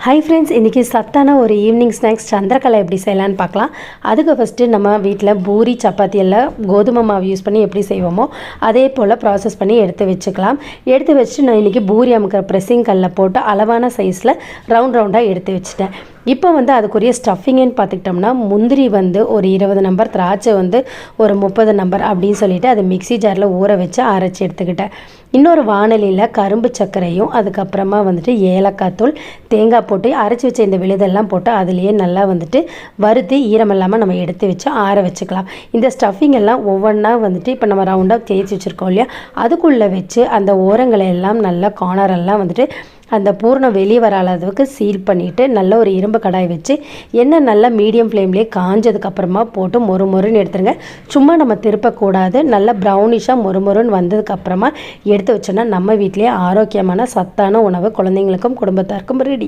Hi friends, இன்றைக்கி சத்தான ஒரு ஈவினிங் ஸ்நாக்ஸ் சந்திரக்கலை எப்படி செய்யலான்னு பார்க்கலாம். அதுக்கு ஃபஸ்ட்டு நம்ம வீட்டில் பூரி சப்பாத்தி எல்லாம் கோதுமை மாவு யூஸ் பண்ணி எப்படி செய்வோமோ அதே போல் ப்ராசஸ் பண்ணி எடுத்து வச்சுக்கலாம். எடுத்து வச்சுட்டு நான் இன்றைக்கி பூரி அமுக்கிற ப்ரெஸ்ஸிங் கல்லில் போட்டு அளவான சைஸில் ரவுண்டாக எடுத்து வச்சுட்டேன். இப்போ அதுக்குரிய ஸ்டஃபிங்குன்னு பார்த்துக்கிட்டோம்னா முந்திரி ஒரு 20 நம்பர், திராட்சை ஒரு 30 நம்பர் அப்படின்னு சொல்லிவிட்டு அதை மிக்சி ஜாரில் ஊற வச்சு அரைச்சி எடுத்துக்கிட்டேன். இன்னொரு வானலியில் கரும்பு சர்க்கரையும் அதுக்கப்புறமா ஏலக்காய் தூள், தேங்காய் போட்டு அரைச்சி வச்ச இந்த விழுதெல்லாம் போட்டு அதுலேயே நல்லா வறுத்து ஈரமில்லாமல் நம்ம எடுத்து வச்சு ஆற வச்சுக்கலாம். இந்த ஸ்டஃபிங் எல்லாம் ஒவ்வொன்றா இப்போ நம்ம ரவுண்டாக தேய்ச்சி வச்சுருக்கோம் இல்லையா, அதுக்குள்ளே வச்சு அந்த ஓரங்களை எல்லாம் நல்லா கார்னரெல்லாம் அந்த பூர்ணம் வெளியே வர அளவுக்கு சீல் பண்ணிவிட்டு நல்ல ஒரு இரும்பு கடாய் வச்சு எண்ணெய் நல்லா மீடியம் ஃப்ளேம்லேயே காஞ்சதுக்கப்புறமா போட்டு மொறுன்னு எடுத்துருங்க. சும்மா நம்ம திருப்பக்கூடாது. நல்லா ப்ரௌனிஷாக மொறுன்னு வந்ததுக்கப்புறமா எடுத்து வச்சோன்னா நம்ம வீட்டிலேயே ஆரோக்கியமான சத்தான உணவு குழந்தைங்களுக்கும் குடும்பத்தாருக்கும் ரெடி.